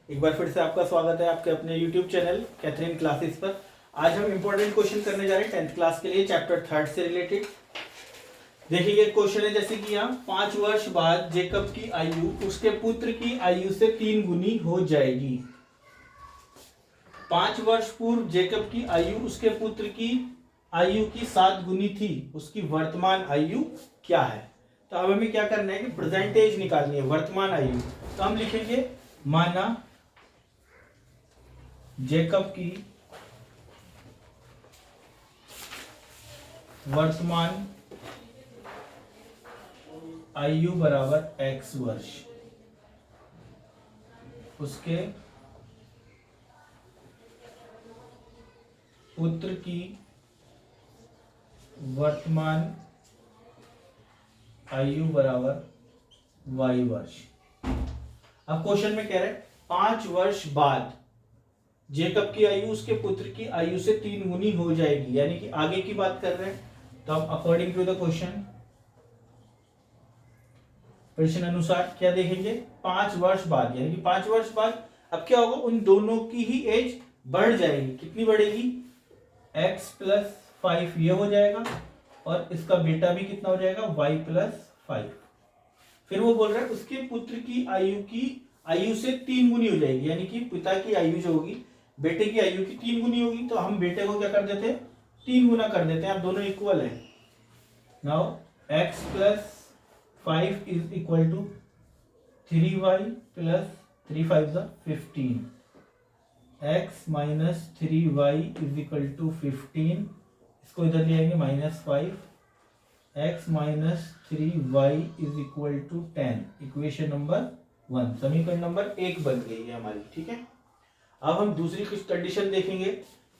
एक बार फिर से आपका स्वागत है आपके अपने YouTube चैनल कैथरीन क्लासेस पर। आज हम इंपॉर्टेंट क्वेश्चन करने जा रहे हैं 10th क्लास के लिए, चैप्टर 3 से रिलेटेड। देखिए क्वेश्चन है जैसे कि यहाँ 5 वर्ष बाद जेकब की आयु उसके पुत्र की आयु से 3 गुनी हो जाएगी। 5 वर्ष पूर्व जेकब की आयु उसके पुत्र की आयु की 7 गुनी थी, उसकी वर्तमान आयु क्या है? तो अब हमें क्या करना है कि प्रेजेंटेज निकालनी है, वर्तमान आयु। तो हम लिखेंगे माना जेकब की वर्तमान आयु बराबर x वर्ष, उसके पुत्र की वर्तमान आयु बराबर y वर्ष। अब क्वेश्चन में कह रहे हैं 5 वर्ष बाद जेकब की आयु उसके पुत्र की आयु से 3 गुनी हो जाएगी, यानी कि आगे की बात कर रहे हैं। तो अब अकॉर्डिंग टू द क्वेश्चन, प्रश्न अनुसार क्या देखेंगे? 5 वर्ष बाद, यानी कि 5 वर्ष बाद अब क्या होगा, उन दोनों की ही एज बढ़ जाएगी। कितनी बढ़ेगी? x + 5 ये हो जाएगा और इसका बेटा भी कितना हो जाएगा? y + 5। फिर वो बोल रहा है उसके पुत्र की आयु से 3 गुनी हो जाएगी, यानी कि पिता की आयु जो होगी बेटे की आयु की 3 गुनी होगी। तो हम बेटे को क्या कर देते हैं? 3 गुना कर देते हैं। अब दोनों इक्वल है। Now x + 5 is equal to 3y + 3 5 15। x - 3y is equal to 15। इसको इधर ले आएंगे -5। x - 3y is equal to 10। Equation number 1, समीकरण नंबर 1 बन गई है हमारी। ठीक है, अब हम दूसरी कुछ कंडीशन देखेंगे।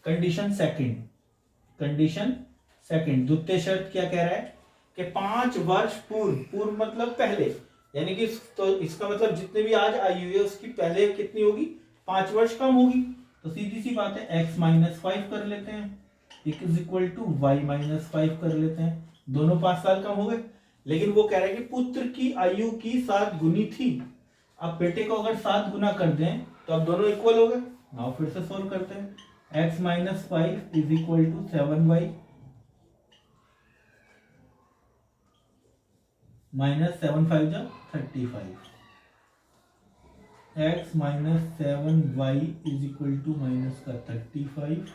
कंडीशन सेकंड, द्वितीय शर्त क्या कह रहा है कि 5 वर्ष पूर्व मतलब पहले, यानी कि तो इसका मतलब जितने भी आज आयु है उसकी पहले कितनी होगी? 5 वर्ष कम होगी। तो सीधी सी बात है x - 5 कर लेते हैं, इज इक्वल टू y - 5 कर लेते हैं। दोनों 5 साल कम हो गए। लेकिन वो कह रहे हैं कि पुत्र की आयु की 7 गुनी थी। अब बेटे को अगर 7 गुना कर दें तो अब दोनों इक्वल हो गए। नाउ फिर से सोल्व करते हैं। x - 5 is equal to 7y -7 5 35। x - 7y is equal to -35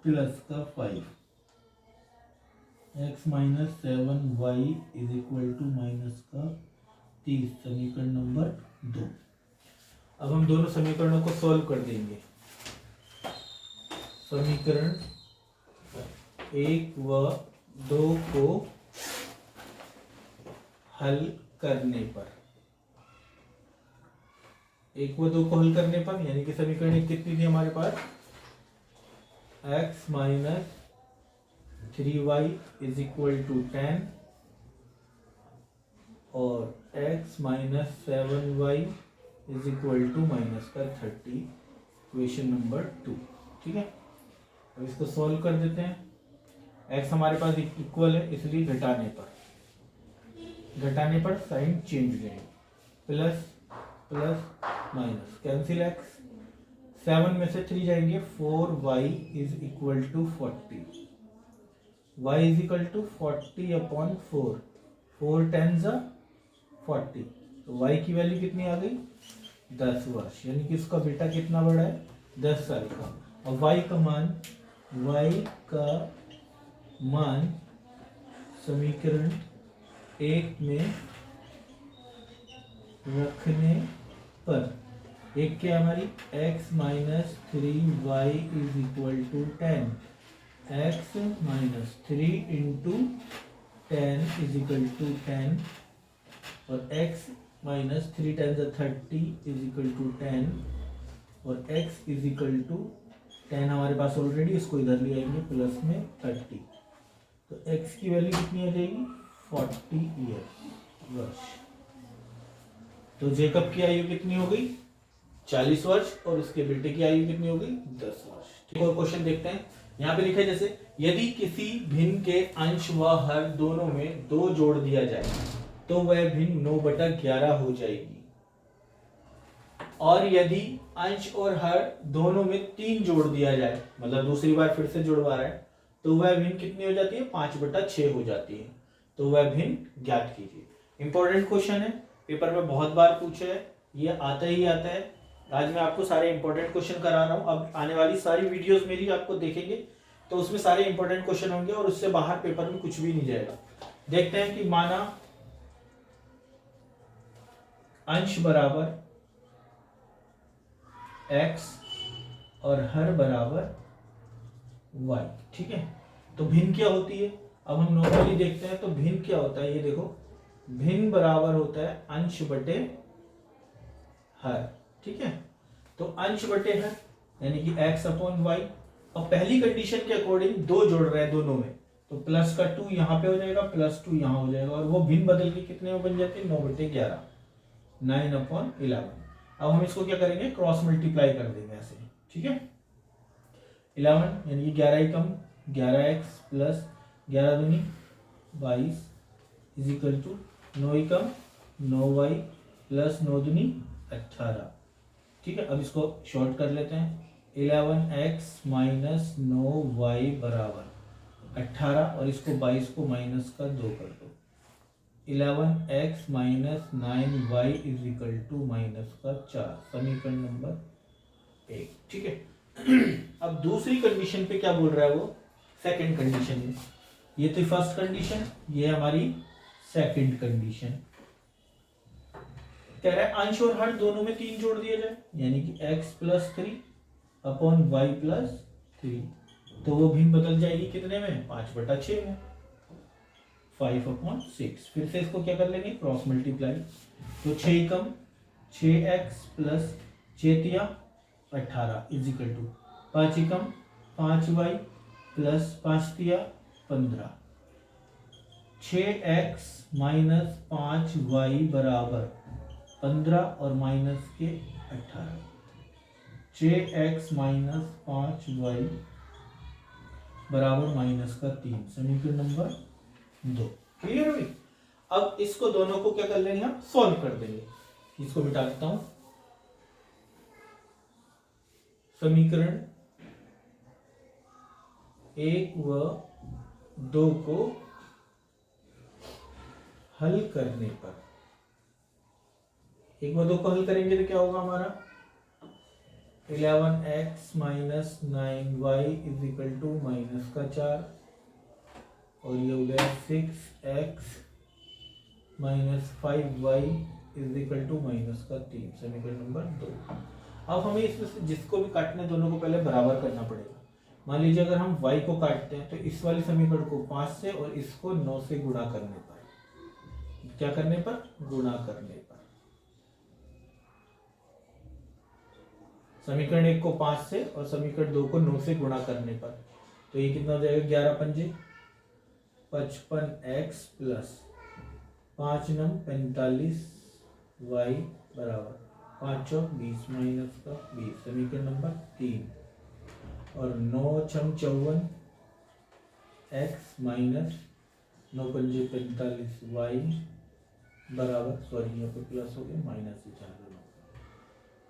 plus का 5। x - 7y is equal to -30। समीकरण नंबर 2। अब हम दोनों समीकरणों को सॉल्व कर देंगे। समीकरण 1 व 2 को हल करने पर, 1 व 2 को हल करने पर, यानी कि समीकरण 1 कितनी थी हमारे पास? x - 3y is equal to 10 और x - 7y is equal to -30। Equation number 2। ठीक है, अब इसको सॉल्व कर देते हैं। x हमारे पास इक्वल है, इसलिए घटाने पर साइन चेंज हो जाएगी। Plus minus, cancel x। 7 में से 3 जाएंगे, 4y is equal to 40। y is equal to 40/4। 4 10 40। तो y की वैल्यू कितनी आ गई? 10 वर्ष, यानी कि उसका बेटा कितना बड़ा है? 10 साल का। और y का मान समीकरण 1 में रखने पर एक क्या हमारी? x - 3y is equal to 10। x - 3 into 10 is equal to 10 और x - 3 10 30 इज इक्वल टू 10 और x इज इक्वल टू 10 हमारे पास ऑलरेडी, इसको इधर ले आएंगे प्लस में 30। तो x की वैल्यू कितनी आ जाएगी? 40 वर्ष। तो जेकब की आयु कितनी हो गई? 40 वर्ष और उसके बेटे की आयु कितनी हो गई? 10 वर्ष। ठीक, और क्वेश्चन देखते हैं। यहाँ पे लिखा है जैसे यदि किसी भिन्न के अंश व हर दोनों में 2 जोड़ दिया जाए तो वह भिन्न 9/11 हो जाएगी और यदि अंश और हर दोनों में 3 जोड़ दिया जाए, मतलब दूसरी बार फिर से जुड़वा रहा है, तो वह भिन्न कितनी हो जाती है? 5/6 हो जाती है। तो वह भिन्न ज्ञात कीजिए। इंपॉर्टेंट क्वेश्चन है, पेपर में बहुत बार पूछे है, ये आता ही आता है। आज मैं आपको सारे इंपॉर्टेंट क्वेश्चन करा रहा हूँ। अब आने वाली सारी वीडियोस मेरी आपको देखेंगे तो उसमें सारे इंपॉर्टेंट क्वेश्चन होंगे और उससे बाहर पेपर में कुछ भी नहीं जाएगा। देखते हैं कि माना अंश बराबर x और हर बराबर y, ठीक है। तो भिन्न क्या होती है? अब हम नॉर्मली देखते हैं तो भिन्न क्या होता है, ये देखो, भिन्न बराबर होता है अंश बटे हर, ठीक है। तो अंश बटे हर यानी कि x/y। और पहली कंडीशन के अकॉर्डिंग 2 जोड़ रहे हैं दोनों में, तो प्लस का 2 यहाँ पे हो जाएगा, प्लस 2 यहाँ हो जाएगा, और वो भिन्न बदल के कितने में बन जाते हैं? 9/11, 9/11। अब हम इसको क्या करेंगे? क्रॉस मल्टीप्लाई कर देंगे ऐसे, ठीक है। 11 यानी कि 11 ही कम 11x प्लस 11 दूनी 22 इज इक्वल टू 9 ही कम 9y प्लस 9 दूनी 18, ठीक है। अब इसको शॉर्ट कर लेते हैं। 11x माइनस 9y बराबर 18, और इसको 22 को माइनस का 2 कर दो। 11x minus 9y is equal to minus का 4, समीकरण नंबर 1, ठीक है। अब दूसरी कंडीशन पे क्या बोल रहा है वो? सेकंड कंडीशन में, ये तो फर्स्ट कंडीशन, ये हमारी सेकंड कंडीशन। कह रहा है अंश और हर दोनों में 3 जोड़ दिया जाए, यानी कि x plus 3 upon y plus 3, तो वो भिन्न बदल जाएगी कितने में? 5/6 में, 5/6। फिर से इसको क्या कर लेंगे? Cross multiply. तो 6 ही कम 6x plus 6 18 is equal to 5 ही कम 5y plus 5 15। 6x minus 5y बराबर 15 और माइनस के 18। 6x माइनस 5y बराबर माइनस का 3, समीकरण नंबर 2। क्लियर हुई? अब इसको दोनों को क्या कर लेंगे? हम सॉल्व कर देंगे। इसको मिटा देता हूं। समीकरण 1 व 2 को हल करने पर, 1 व 2 को हल करेंगे तो क्या होगा हमारा? 11x minus 9y is equal to minus का 4, और ये हो गया 6x minus 5y is equal to minus का 3, समीकरण नंबर 2। अब हमें इसमें से जिसको भी काटने दोनों को पहले बराबर करना पड़ेगा। मान लीजिए अगर हम y को काटते हैं तो इस वाले समीकरण को 5 से और इसको 9 से गुणा करने पर, क्या करने पर? गुणा करने पर। समीकरण 1 को 5 से और समीकरण 2 को 9 से गुणा करने पर, तो ये कितना हो जाएगा? 11 पंजे 55x प्लस 5 9 45y बराबर 5 चौक 20 माइनस का 20, समीकरण नंबर 3। और 9 छम 54 x माइनस 9 पंजे 45y बराबर, सॉरी यहाँ पे प्लस हो गया, माइनस ही चाह रहा,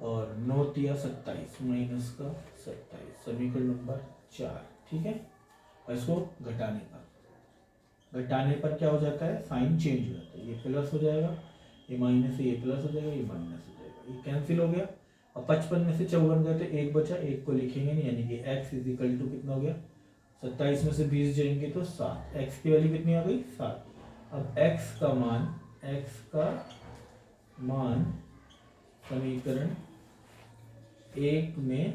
और 9 तिया 27 माइनस का 27, समीकरण नंबर 4, ठीक है। और इसको घटाने पर क्या हो जाता है? साइन चेंज हो जाता है, ये प्लस हो जाएगा, ये माइनस है, ये प्लस हो जाएगा, ये माइनस हो जाएगा, ये कैंसिल हो गया। और 55 में से 54 गए तो 1 बचा, 1 को लिखेंगे नहीं, यानी कि x इज इक्वल टू कितना हो गया? 27 में से 20 जाएंगे तो 7, x की वैल्यू कितनी आ गई? 7। अब x का मान समीकरण 1 में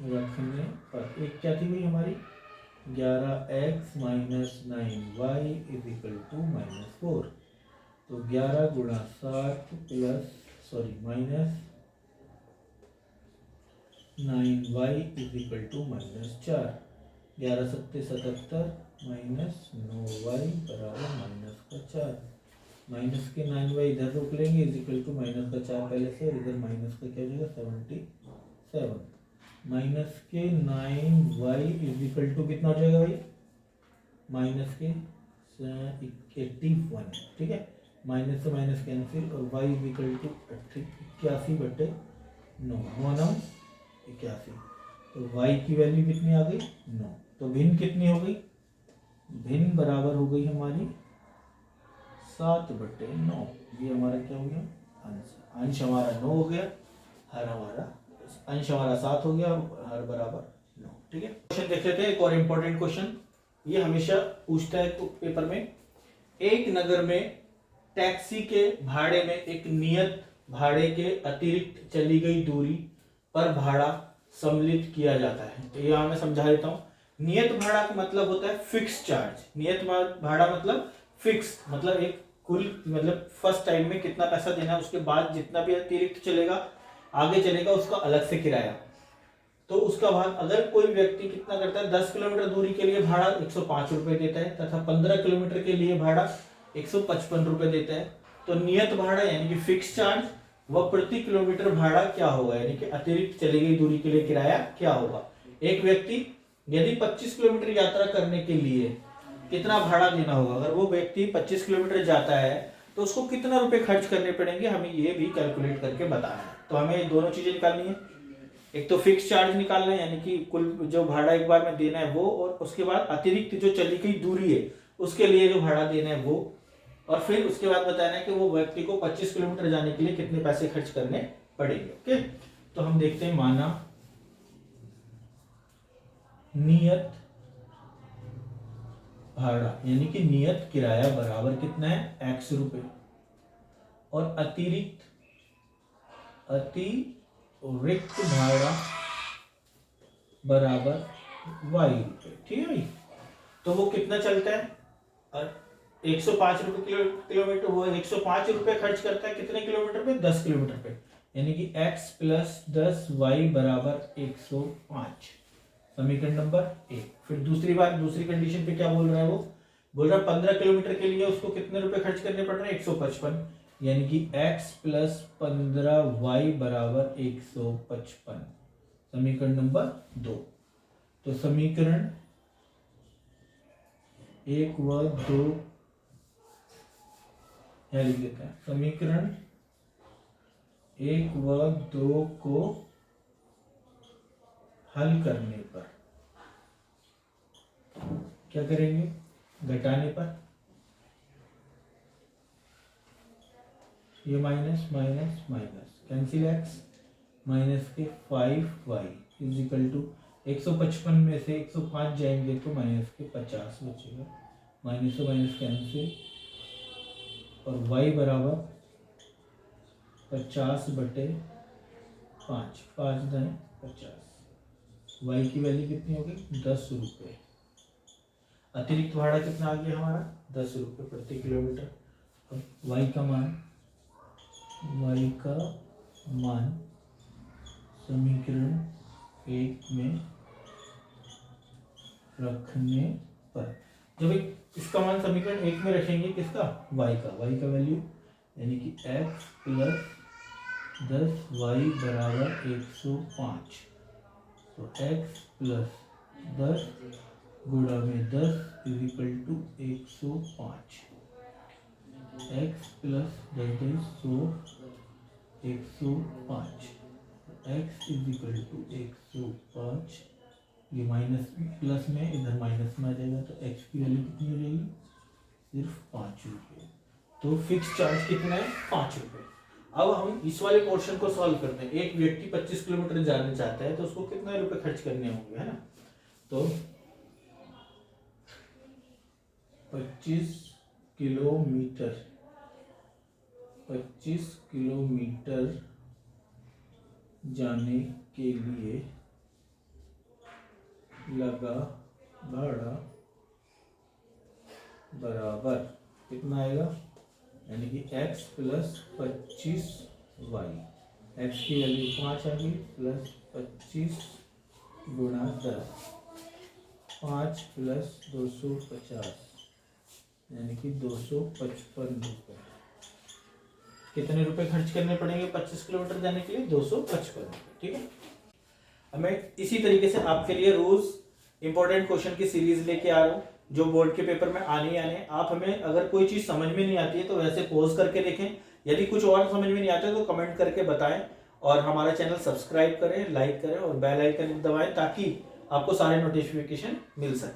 रखने पर, एक क्या थी भाई हमारी? 11x minus 9y is equal to minus 4, तो 11 गुणा 7 plus minus 9y is equal to minus 4, 11 सत्ते 77 माइनस 9y बराबर माइनस का 4, माइनस के 9y इधर रोक लेंगे इज इक्वल टू माइनस का 4 पहले से, इधर माइनस का क्या हो जाएगा? 77, माइनस के 9y इज इक्वल टू कितना हो जाएगा भाई? माइनस के 81, ठीक है। माइनस से माइनस कैंसिल और y इज इक्वल टू 81/9 9 81। तो y की वैल्यू कितनी आ गई 9। तो भिन्न कितनी हो गई, भिन्न बराबर हो गई हमारी 7/9। ये हमारा क्या हो गया अंश, अंश हमारा 9 हो गया, हर हमारा अंश हमारा 7 हो गया और हर बराबर 9। ठीक है, क्वेश्चन देख लेते हैं। एक और इम्पोर्टेंट क्वेश्चन, ये हमेशा पूछता है तो पेपर में। एक नगर में टैक्सी के भाड़े में एक नियत भाड़े के अतिरिक्त चली गई दूरी पर भाड़ा सम्मिलित किया जाता है। तो यहां मैं समझा देता हूं। नियत भाड़ा का मतलब होता है फिक्स चार्ज। नियत भाड़ा मतलब फिक्स, मतलब एक कुल, मतलब फर्स्ट टाइम में कितना पैसा देना है, उसके बाद जितना भी अतिरिक्त चलेगा आगे चलेगा उसका अलग से किराया। तो उसका भाग, अगर कोई व्यक्ति कितना करता है, 10 किलोमीटर दूरी के लिए भाड़ा 105 रुपए देता है तथा 15 किलोमीटर के लिए भाड़ा 155 रुपए देता है, तो नियत भाड़ा यानी कि फिक्स चार्ज व प्रति किलोमीटर भाड़ा क्या होगा, यानी कि अतिरिक्त चली गई दूरी के लिए किराया क्या होगा। एक व्यक्ति यदि 25 किलोमीटर यात्रा करने के लिए कितना भाड़ा देना होगा, अगर वो व्यक्ति 25 किलोमीटर जाता है तो उसको कितना रुपए खर्च करने पड़ेंगे, हमें ये भी कैलकुलेट करके बताना है। तो हमें दोनों चीजें निकालनी है, एक तो फिक्स चार्ज निकालना है यानी कि कुल जो भाड़ा एक बार में देना है वो, और उसके बाद अतिरिक्त जो चली गई दूरी है उसके लिए जो भाड़ा देना है वो, और फिर उसके बाद बताना है कि वो व्यक्ति को 25 किलोमीटर जाने के लिए कितने पैसे खर्च करने पड़ेंगे। ओके, तो हम देखते हैं। माना नियत भाड़ा यानी कि नियत किराया बराबर कितना है x रुपए, और अतिरिक्त भाड़ा बराबर y रुपए। ठीक है भाई, तो वो कितना चलता है, और 105 रुपए किलोमीटर, वो 105 रुपए खर्च करता है कितने किलोमीटर पे, 10 किलोमीटर पे, यानी कि x प्लस 10 y बराबर 105, समीकरण नंबर 1। फिर दूसरी कंडीशन पे क्या बोल रहा है, वो बोल रहा है 15 किलोमीटर के लिए उसको कितने रुपए खर्च करने पड़ रहे हैं, 155, यानी कि x प्लस 15y बराबर 155, समीकरण नंबर 2। तो समीकरण 1 व 2 यह लिख देते हैं। समीकरण 1 व 2 को हल करने पर क्या करेंगे, घटाने पर ये minus minus minus cancel x, minus के 5y इज इक्वल टू 155 में से 105 जाएंगे तो माइनस के 50 बचेगा, माइनस से माइनस कैंसिल, और y बराबर 50/5, 5 दाएं 50। y की वैल्यू कितनी होगी 10 रुपये। अतिरिक्त भाड़ा कितना आ गया हमारा 10 रुपये प्रति किलोमीटर। अब y का मान समीकरण 1 में रखने पर, जब इसका मान समीकरण 1 में रखेंगे किसका, y का वैल्यू यानी कि x प्लस 10y बराबर 105, तो x प्लस 10 गुणा में 10 is equal to 105, x plus 10 105, x is equal to 105, ये माइनस प्लस में इधर माइनस में आ जाएगा, तो x की वैल्यू कितनी हो जाएगी, सिर्फ 5 रुपये। तो फिक्स चार्ज कितना है 5 रुपये। अब हम इस वाले पोर्शन को सॉल्व करते हैं। एक व्यक्ति 25 किलोमीटर जाना चाहता है तो उसको कितने रुपए खर्च करने होंगे, है ना। तो 25 किलोमीटर जाने के लिए लगा भाड़ा बराबर कितना आएगा, यानी कि x प्लस 25y, x की वैल्यू 5 आ गई, प्लस 25 गुणा 10, 5 प्लस 250, यानी कि 255 रुपये। कितने रुपए खर्च करने पड़ेंगे 25 किलोमीटर जाने के लिए, 255 रुपये। ठीक है, अब मैं इसी तरीके से आपके लिए रोज इंपॉर्टेंट क्वेश्चन की सीरीज लेके आ रहा हूँ। जो बोर्ड के पेपर में आने ही आने हैं। आप हमें अगर कोई चीज़ समझ में नहीं आती है तो वैसे पॉज करके देखें, यदि कुछ और समझ में नहीं आता है तो कमेंट करके बताएं, और हमारा चैनल सब्सक्राइब करें, लाइक करें और बेल आइकन दबाएं ताकि आपको सारे नोटिफिकेशन मिल सके।